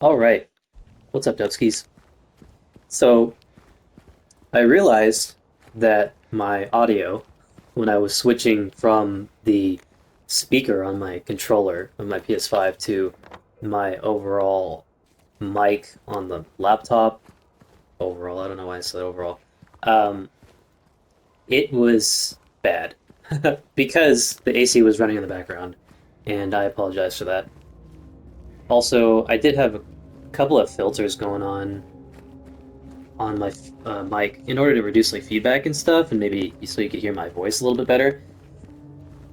All right. What's up, Dubskis? So I realized that my audio, when I was switching from the speaker on my controller of my PS5 to my overall mic on the laptop, overall, I don't know why I said overall, um, it was bad because the AC was running in the background, and I apologize for that. Also, I did have a couple of filters going on my mic in order to reduce like feedback and stuff, and maybe so you could hear my voice a little bit better.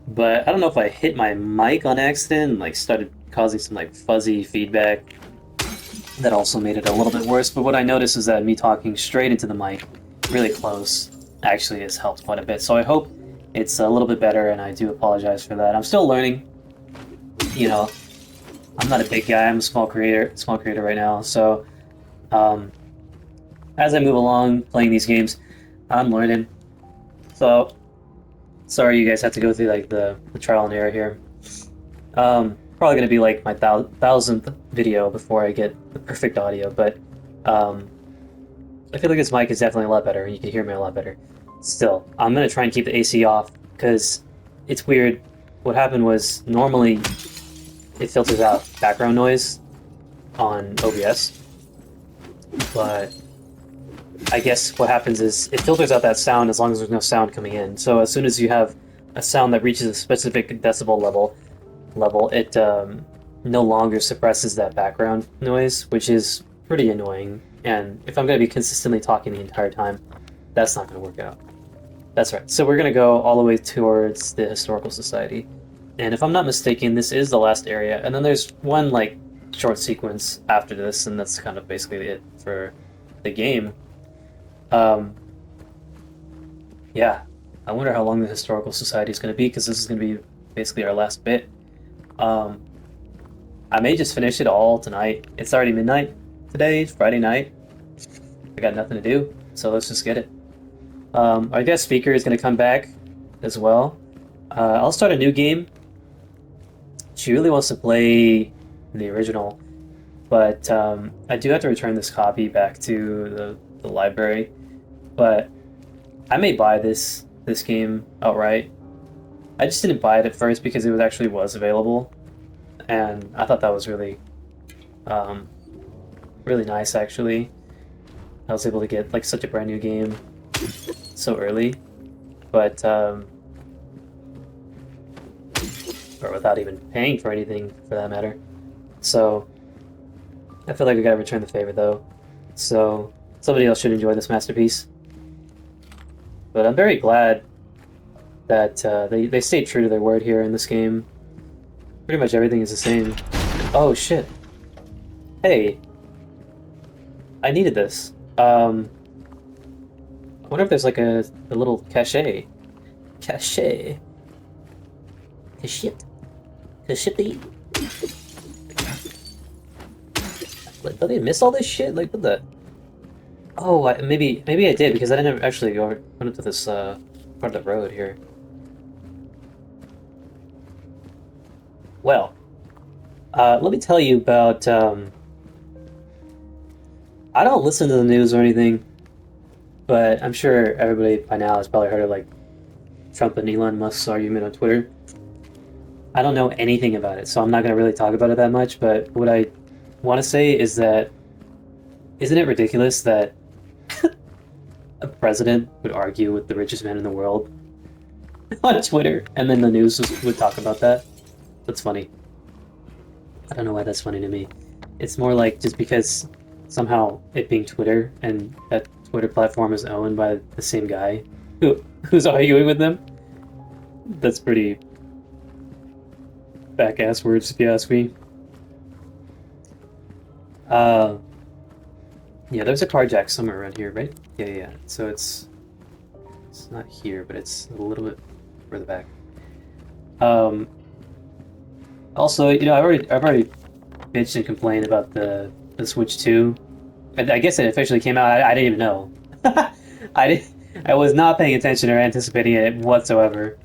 But I don't know if I hit my mic on accident and like started causing some like fuzzy feedback that also made it a little bit worse. But what I noticed is that me talking straight into the mic, really close, actually has helped quite a bit. So I hope it's a little bit better, and I do apologize for that. I'm still learning. You know, I'm not a big guy. I'm a small creator right now. So um, as I move along playing these games, I'm learning. So sorry you guys have to go through like the trial and error here. Probably gonna be like my thousandth video before I get the perfect audio, but um, I feel like this mic is definitely a lot better, and you can hear me a lot better. Still, I'm gonna try and keep the AC off because it's weird. What happened was normally it filters out background noise on OBS, but I guess what happens is it filters out that sound as long as there's no sound coming in. So as soon as you have a sound that reaches a specific decibel level, it no longer suppresses that background noise, which is pretty annoying. And if I'm going to be consistently talking the entire time, that's not going to work out. That's right. So we're going to go all the way towards the Historical Society. And if I'm not mistaken, this is the last area. And then there's one like short sequence after this, and that's kind of basically it for the game. Um, yeah, I wonder how long the Historical Society is going to be, because this is going to be basically our last bit. Um, I may just finish it all tonight. It's already midnight today, Friday night. I got nothing to do, so let's just get it. Our guest speaker is going to come back as well. I'll start a new game. She really wants to play the original, but I do have to return this copy back to the library. But I may buy this game outright. I just didn't buy it at first because it was available, and I thought that was um, really nice actually. I was able to get like such a brand new game so early, but or without even paying for anything for that matter. So I feel like I gotta return the favor though. So somebody else should enjoy this masterpiece. But I'm very glad that they stayed true to their word here in this game. Pretty much everything is the same. Oh shit! Hey, I needed this. I wonder if there's like a little cache. Cache. Cache. Cache. Did they miss all this shit? Like what the? Oh, maybe I did because I didn't actually go up to this part of the road here. Well, let me tell you about. I don't listen to the news or anything, but I'm sure everybody by now has probably heard of like Trump and Elon Musk's argument on Twitter. I don't know anything about it, so I'm not going to really talk about it that much. But what I want to say is that isn't it ridiculous that a president would argue with the richest man in the world on Twitter, and then the news would talk about that? That's funny. I don't know why that's funny to me. It's more like just because somehow it being Twitter and that Twitter platform is owned by the same guy who's arguing with them. That's pretty back ass words if you ask me. Uh, yeah, there's a carjack somewhere around here, right? Yeah. So it's not here, but it's a little bit further back. Um, Also, I've already bitched and complained about the Switch 2. I guess it officially came out. I didn't even know. I didn't. I was not paying attention or anticipating it whatsoever.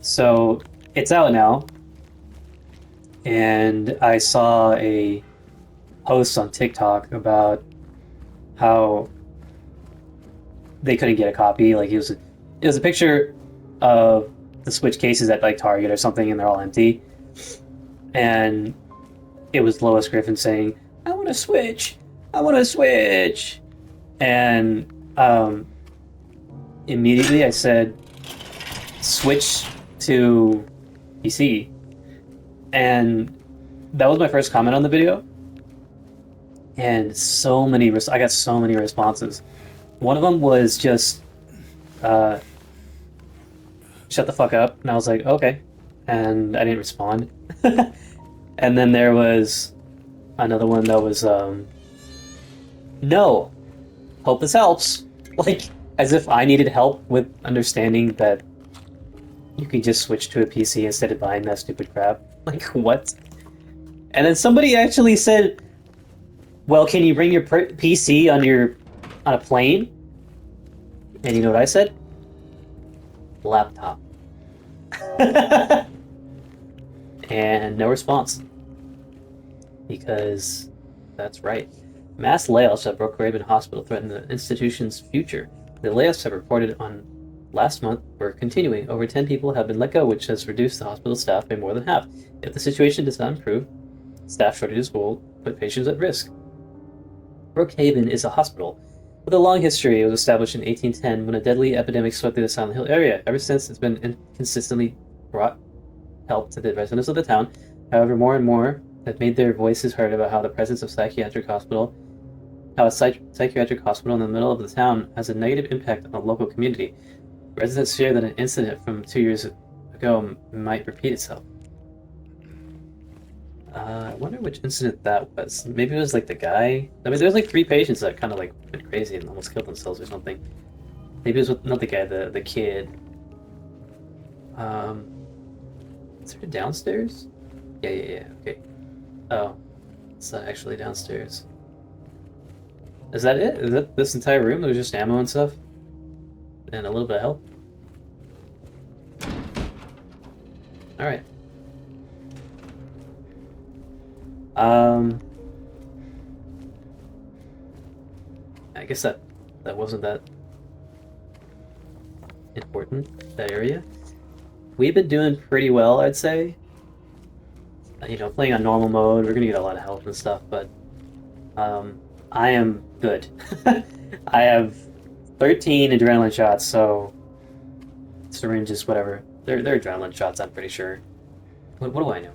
So it's out now, and I saw a posts on TikTok about how they couldn't get a copy. Like it was a picture of the Switch cases at like Target or something, and they're all empty. And it was Lois Griffin saying, "I want to Switch, I want to Switch," and immediately I said, "Switch to PC," and that was my first comment on the video. And I got so many responses. One of them was just, "Shut the fuck up," and I was like, "Okay," and I didn't respond. And then there was another one that was, "No, hope this helps," like as if I needed help with understanding that you could just switch to a PC instead of buying that stupid crap. Like what? And then somebody actually said, "Well, can you bring your PC on a plane?" And you know what I said? Laptop. And no response. Because that's right. Mass layoffs at Brookhaven Hospital threaten the institution's future. The layoffs have reported on last month were continuing. Over 10 people have been let go, which has reduced the hospital staff by more than half. If the situation does not improve, staff shortages will put patients at risk. Brookhaven is a hospital with a long history. It was established in 1810 when a deadly epidemic swept through the Silent Hill area. Ever since, it's been consistently brought help to the residents of the town. However, more and more have made their voices heard about how the presence of a psychiatric hospital in the middle of the town has a negative impact on the local community. Residents fear that an incident from 2 years ago might repeat itself. I wonder which incident that was. Maybe it was like the guy. I mean, there's like 3 patients that kind of like went crazy and almost killed themselves or something. Maybe it was with, not the guy, the kid. Is there downstairs? Yeah. Okay. Oh, it's not actually downstairs. Is that it? Is that this entire room? There's just ammo and stuff, and a little bit of help. All right. I guess that wasn't that important, that area. We've been doing pretty well, I'd say. You know, playing on normal mode, we're gonna get a lot of help and stuff, but I am good. I have 13 adrenaline shots, so syringes, whatever. They're adrenaline shots, I'm pretty sure. What do I know?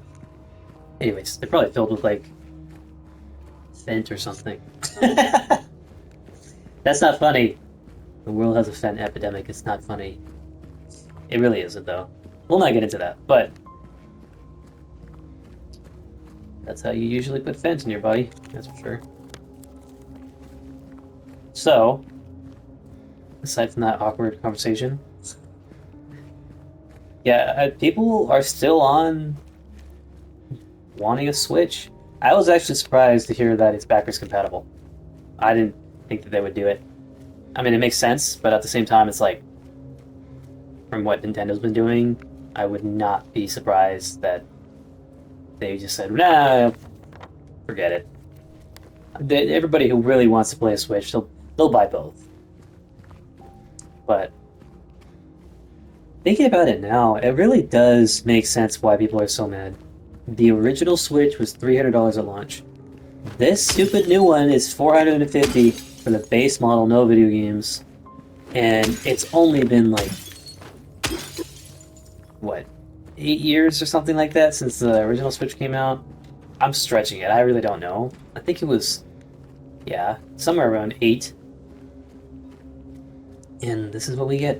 Anyways, they're probably filled with like Fent or something. That's not funny. The world has a Fent epidemic. It's not funny. It really isn't, though. We'll not get into that, but that's how you usually put Fent in your body. That's for sure. So, aside from that awkward conversation, yeah, people are still on wanting a Switch. I was actually surprised to hear that it's backwards compatible. I didn't think that they would do it. I mean, it makes sense, but at the same time, it's like, from what Nintendo's been doing, I would not be surprised that they just said, "Nah, forget it." Everybody who really wants to play a Switch, they'll buy both. But thinking about it now, it really does make sense why people are so mad. The original Switch was $300 at launch. This stupid new one is $450 for the base model, no video games. And it's only been like, what, 8 years or something like that since the original Switch came out? I'm stretching it, I really don't know. I think it was, yeah, somewhere around 8. And this is what we get.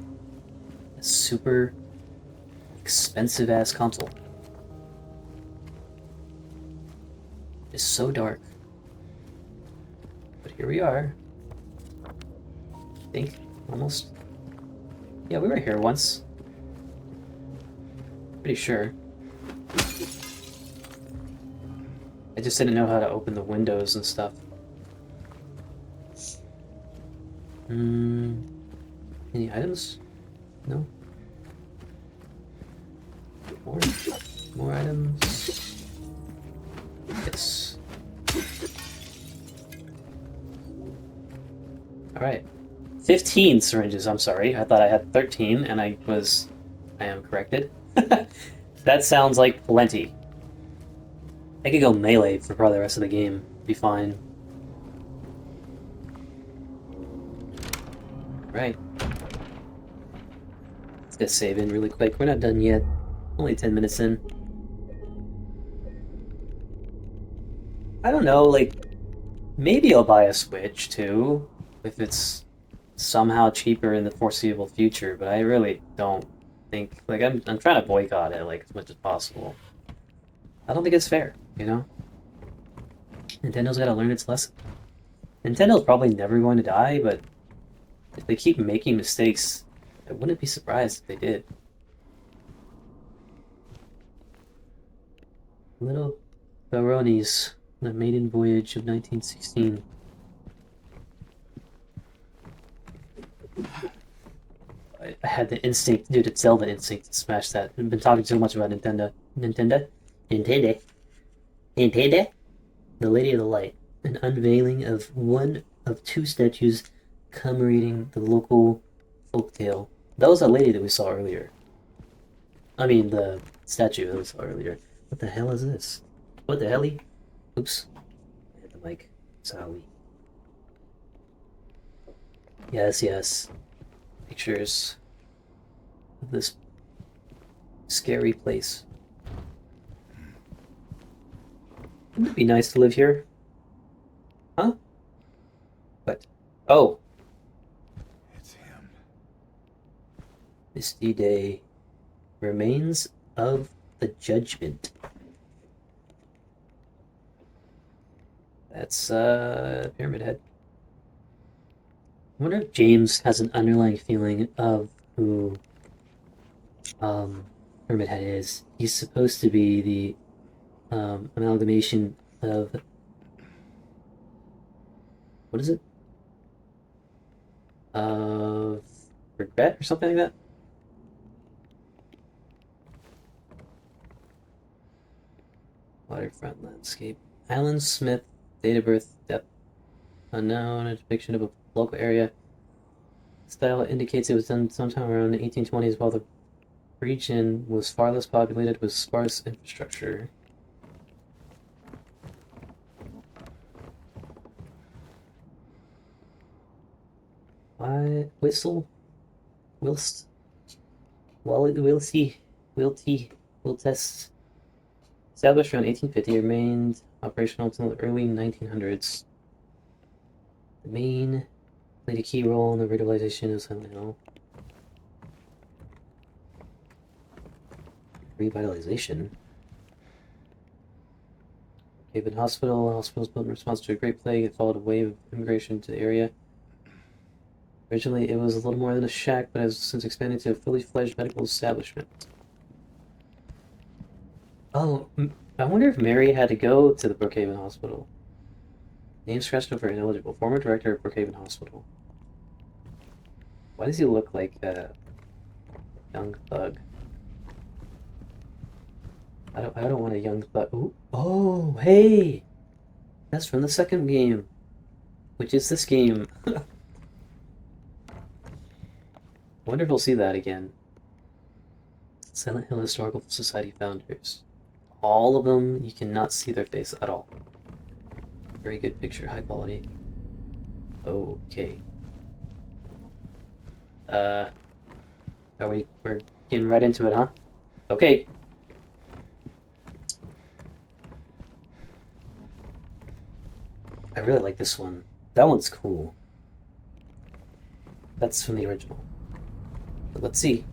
A super expensive ass console. It's so dark. But here we are. I think, almost. Yeah, we were here once. Pretty sure. I just didn't know how to open the windows and stuff. Any items? No? More items. Yes. Alright. 15 syringes, I'm sorry. I thought I had 13, and I am corrected. That sounds like plenty. I could go melee for probably the rest of the game. Be fine. Right. Let's get save in really quick. We're not done yet. Only 10 minutes in. I don't know, like, maybe I'll buy a Switch too, if it's somehow cheaper in the foreseeable future, but I really don't think, like, I'm trying to boycott it, like, as much as possible. I don't think it's fair, you know? Nintendo's gotta learn its lesson. Nintendo's probably never going to die, but if they keep making mistakes, I wouldn't be surprised if they did. Little Barones, the maiden voyage of 1916. I had the instinct, dude, it's Zelda instinct to smash that. I've been talking so much about Nintendo. Nintendo? Nintendo? The Lady of the Light. An unveiling of one of two statues commemorating the local folktale. That was that lady that we saw earlier. I mean, the statue that we saw earlier. What the hell is this? What the hell? Oops. I hit the mic. Sorry. Yes, yes. Pictures of this scary place. Wouldn't it be nice to live here? Huh? What? Oh, It's him. Misty Day. Remains of the Judgment. That's, Pyramid Head. I wonder if James has an underlying feeling of who, Pyramid Head is. He's supposed to be the, amalgamation of, what is it? Of regret or something like that? Waterfront landscape. Alan Smith, date of birth, depth unknown, a depiction of a local area. Style indicates it was done sometime around the 1820s while the region was far less populated with sparse infrastructure. Why whistle? Whilst Wilsey Wilty Wiltest established around 1850, remained operational until the early 1900s. The main played a key role in the revitalization of Silent Hill. Revitalization? Haven Hospital. Hospital was built in response to a Great Plague. It followed a wave of immigration to the area. Originally, it was a little more than a shack, but has since expanded to a fully fledged medical establishment. Oh, I wonder if Mary had to go to the Brookhaven Hospital. Name scratched over ineligible. Former director of Brookhaven Hospital. Why does he look like a young thug? I don't want a young thug. Ooh. Oh, hey! That's from the second game, which is this game. Wonder if we'll see that again. Silent Hill Historical Society founders. All of them, you cannot see their face at all. Very good picture, high quality. Okay. We're getting right into it, huh? Okay. I really like this one. That one's cool. That's from the original. But let's see.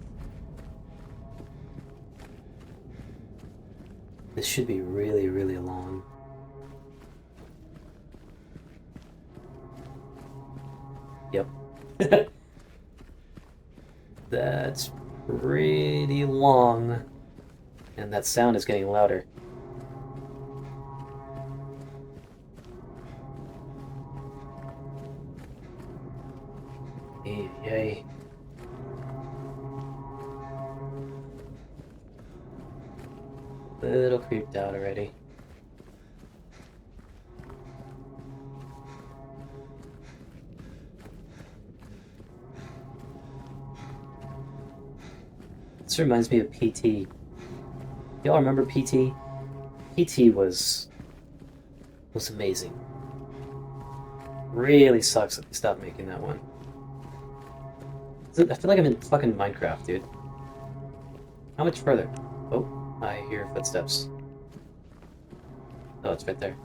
This should be really, really long. Yep. That's pretty long. And that sound is getting louder. Yay. Little creeped out already. This reminds me of PT. Y'all remember PT? PT was amazing. Really sucks that they stopped making that one. I feel like I'm in fucking Minecraft, dude. How much further? Oh, I hear footsteps. Oh, it's right there.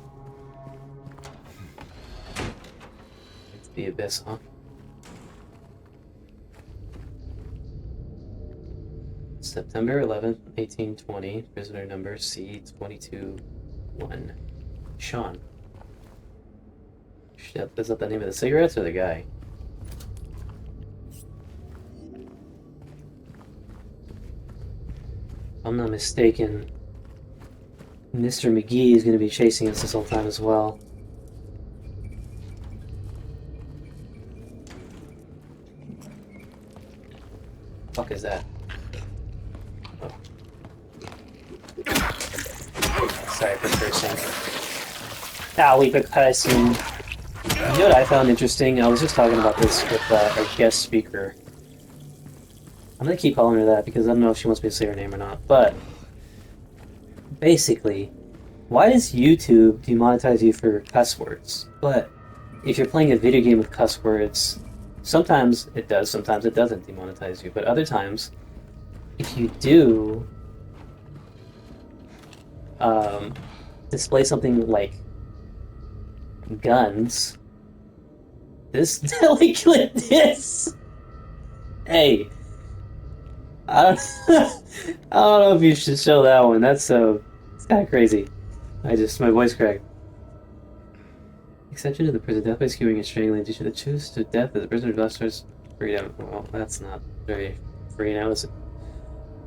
It's the abyss, huh? September 11th, 1820. Prisoner number C22-1. Sean. Shit, is that the name of the cigarettes or the guy? If I'm not mistaken, Mr. McGee is going to be chasing us this whole time as well. Fuck is that? Oh. Sorry for cursing. Owie for cursing. You know what I found interesting? I was just talking about this with our guest speaker. I'm gonna keep calling her that because I don't know if she wants me to say her name or not. But basically, why does YouTube demonetize you for cuss words? But if you're playing a video game with cuss words, sometimes it does, sometimes it doesn't demonetize you. But other times, if you do display something like guns, this like this. Hey, I don't, I don't know if you should show that one. That's it's kind of crazy. My voice cracked. Exception to the prison death by skewing and strangling due to the choose to death as the prisoner blasters freedom. Well, that's not very free now, is it?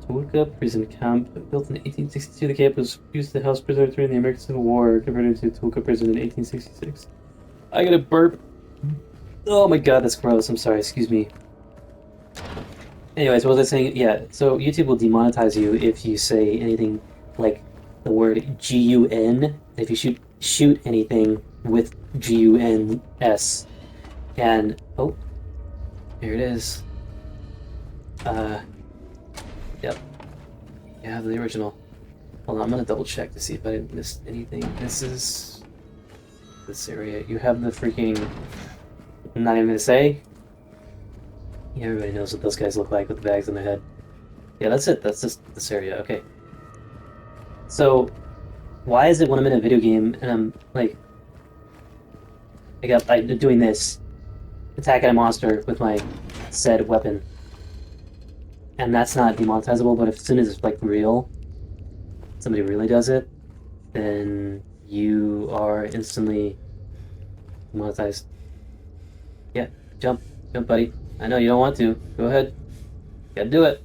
Tulka prison camp, built in 1862. The camp was used to house prisoners during the American Civil War, converted to Tulka prison in 1866. I got a burp. Oh my god, that's gross. I'm sorry, excuse me. Anyways, what was I saying? Yeah, so YouTube will demonetize you if you say anything like the word GUN, if you shoot anything with GUNS. And, oh, here it is. Yep. You have the original. Hold on, I'm gonna double check to see if I didn't miss anything. This is this area. You have the freaking... I'm not even gonna say. Yeah, everybody knows what those guys look like with the bags on their head. Yeah, that's it. That's just this area. Okay. So, why is it when I'm in a video game and I'm like, I'm doing this, attacking a monster with my said weapon, and that's not demonetizable, but as soon as it's like real, somebody really does it, then you are instantly demonetized. Yeah, jump, buddy. I know you don't want to. Go ahead. Gotta do it.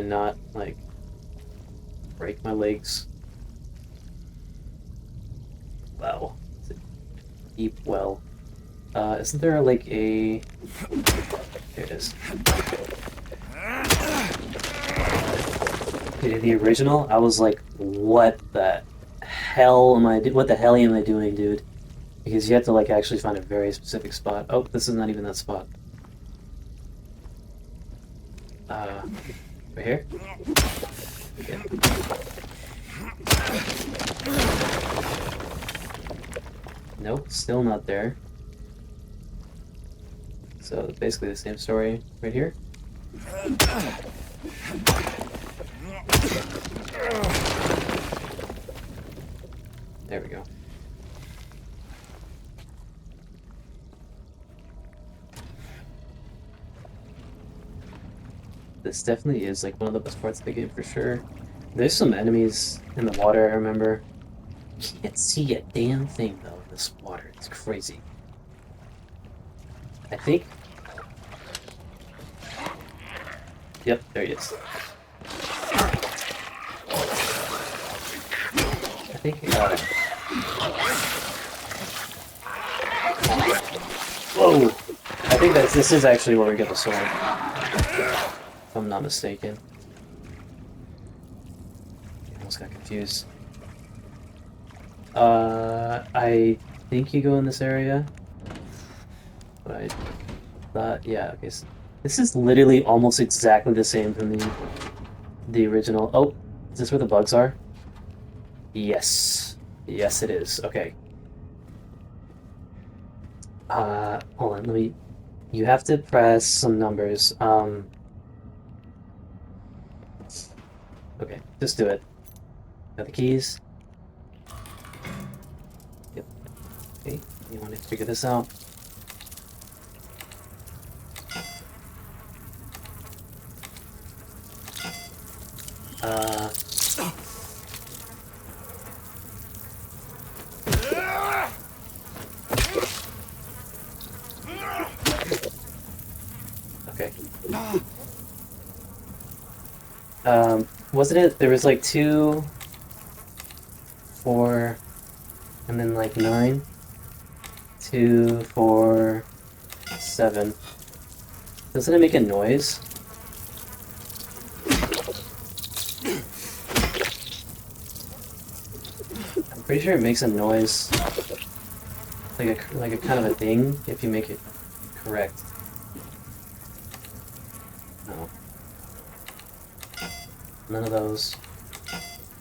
Not like break my legs. Wow. It's a deep well. Isn't there like a... There it is. Dude, the original, I was like, what the hell am I doing, dude? Because you have to like actually find a very specific spot. Oh, this is not even that spot. Right here? Yeah. Nope, still not there. So basically the same story right here. There we go. This definitely is like one of the best parts of the game for sure. There's some enemies in the water, I remember. Can't see a damn thing though in this water. It's crazy. I think... Yep, there he is. I think I got it. Whoa! I think this is actually where we get the sword. if I'm not mistaken. I almost got confused. I think you go in this area. But I thought, yeah, okay. So this is literally almost exactly the same from the original. Oh, is this where the bugs are? Yes. Yes, it is. Okay. Hold on, let me. You have to press some numbers. Okay, just do it. Got the keys? Yep. Okay, you want to figure this out? Uh, okay. Wasn't it? There was like 2, 4, and then like 9? 2, 4, 7. Doesn't it make a noise? I'm pretty sure it makes a noise, like a kind of a ding if you make it correct. No. None of those.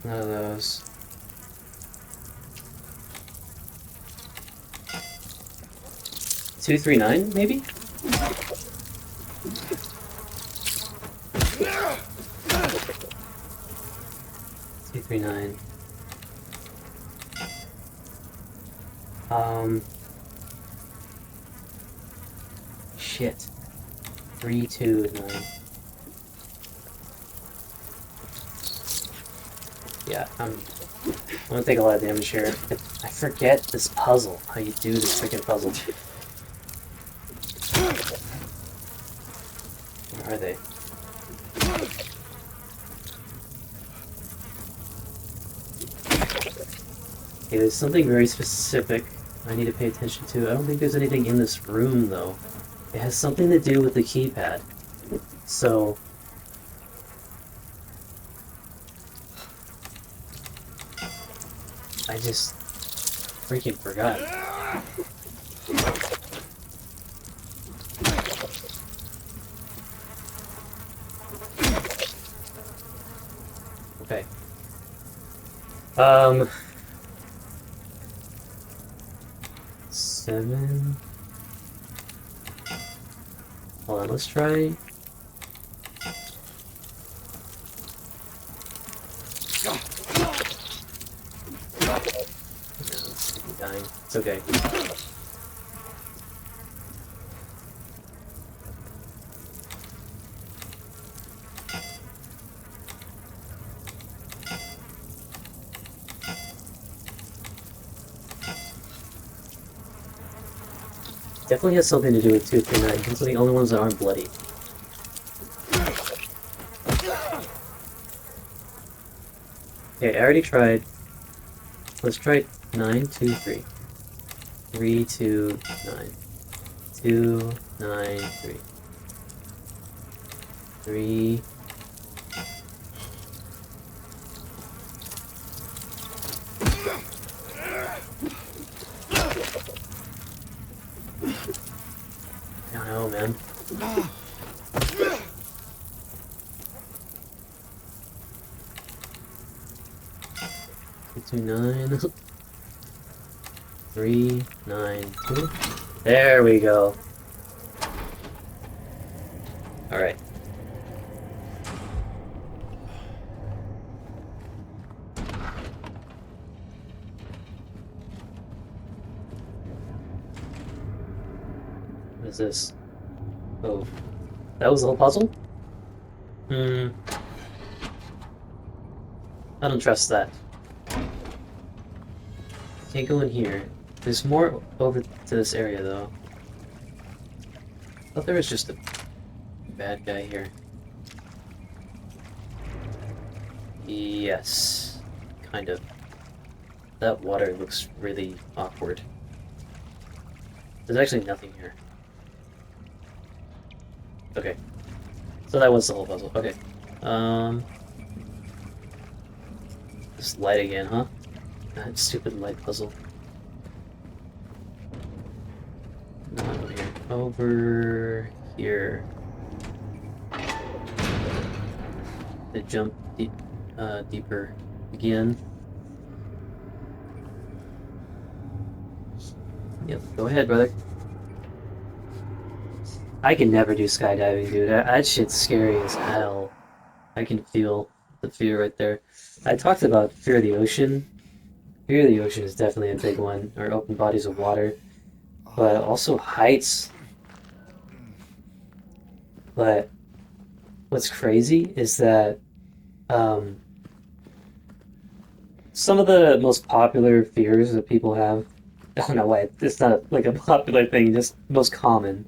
None of those. Two, 3, 9, maybe? Two, 3, 9. Shit. 3, 2, 9. Yeah, I'm gonna take a lot of damage here. I forget this puzzle, how you do this freaking puzzle. Where are they? Okay, there's something very specific I need to pay attention to. I don't think there's anything in this room, though. It has something to do with the keypad. So... I just freaking forgot. Okay. 7. Hold on, let's try. I'm dying. It's okay. Definitely has something to do with 2, 3, 9. Those are the only ones that aren't bloody. Okay, I already tried. Let's try 9, 2, 3. 3, 2, 9. 2, 9, 3. 3. I don't know, man. 2, 9. 3, 9, 2. There we go. Alright. What is this? Oh. That was the whole puzzle? I don't trust that. Can't go in here. There's more over to this area, though. I thought there was just a bad guy here. Yes. Kind of. That water looks really awkward. There's actually nothing here. Okay. So that was the whole puzzle. Okay. This light again, huh? That stupid light puzzle. Not over here. Over here. To jump deeper again. Yep, go ahead, brother. I can never do skydiving, dude. That shit's scary as hell. I can feel the fear right there. I talked about fear of the ocean. Fear of the ocean is definitely a big one, or open bodies of water. But also heights. But what's crazy is that some of the most popular fears that people have, I don't know why, it's not like a popular thing, just most common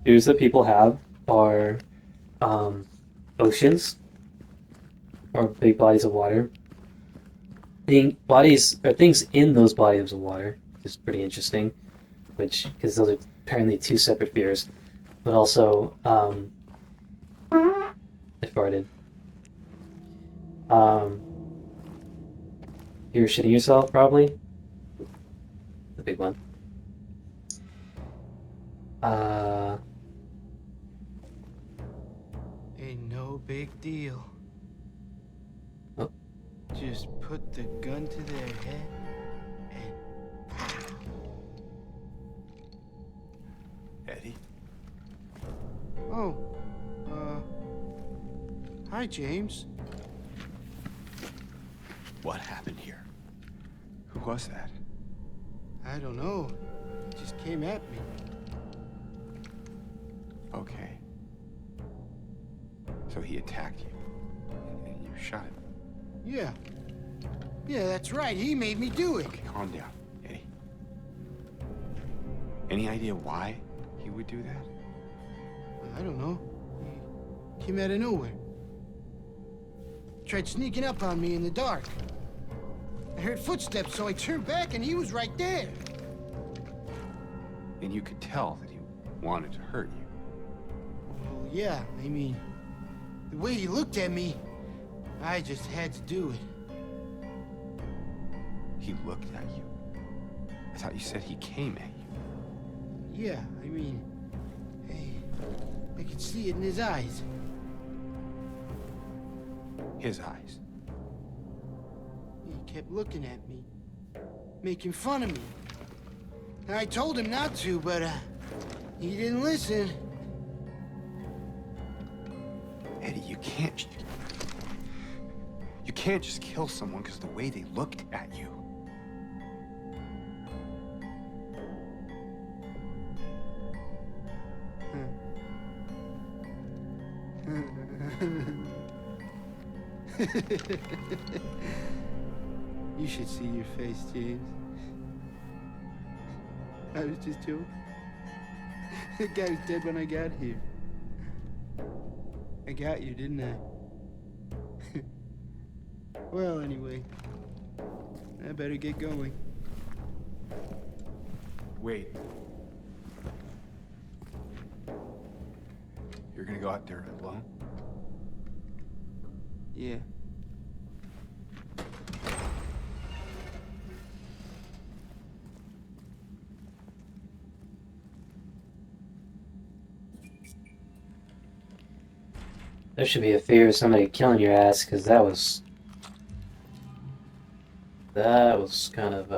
fears that people have are oceans or big bodies of water. Bodies or things in those bodies of water is pretty interesting, which because those are apparently two separate fears. But also, I farted. You're shitting yourself, probably. The big one. Ain't no big deal. Oh. Just put the gun to their head and pow. Eddie? Oh, hi, James. What happened here? Who was that? I don't know. It just came at me. Okay. So he attacked you, and you shot him. Yeah. Yeah, that's right. He made me do it. Okay, calm down, Eddie. Any idea why he would do that? I don't know. He came out of nowhere. Tried sneaking up on me in the dark. I heard footsteps, so I turned back and he was right there. And you could tell that he wanted to hurt you. Well, yeah, I mean, the way he looked at me, I just had to do it. He looked at you. I thought you said he came at you. Yeah, I mean, I could see it in his eyes. His eyes. He kept looking at me, making fun of me. And I told him not to, but he didn't listen. Eddie, you can't just kill someone because of the way they looked at you. You should see your face, James. I was just joking. The guy was dead when I got here. I got you, didn't I? Well, anyway, I better get going. Wait. You're gonna go out there alone? Yeah. There should be a fear of somebody killing your ass, because that was kind of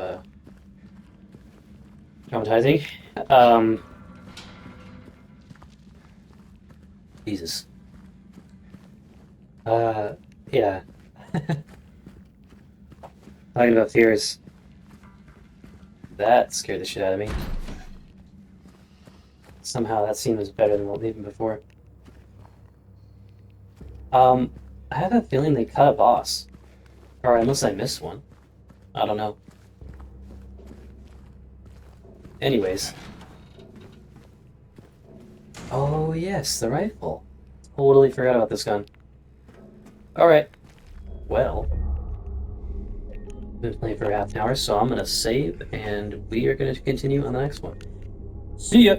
traumatizing. Jesus. Yeah. Talking about fears. That scared the shit out of me. Somehow that scene was better than what even before. I have a feeling they cut a boss. Or unless I missed one. I don't know. Anyways. Oh yes, the rifle. Totally forgot about this gun. Alright. Well. Been playing for half an hour, so I'm gonna save and we are gonna continue on the next one. See ya!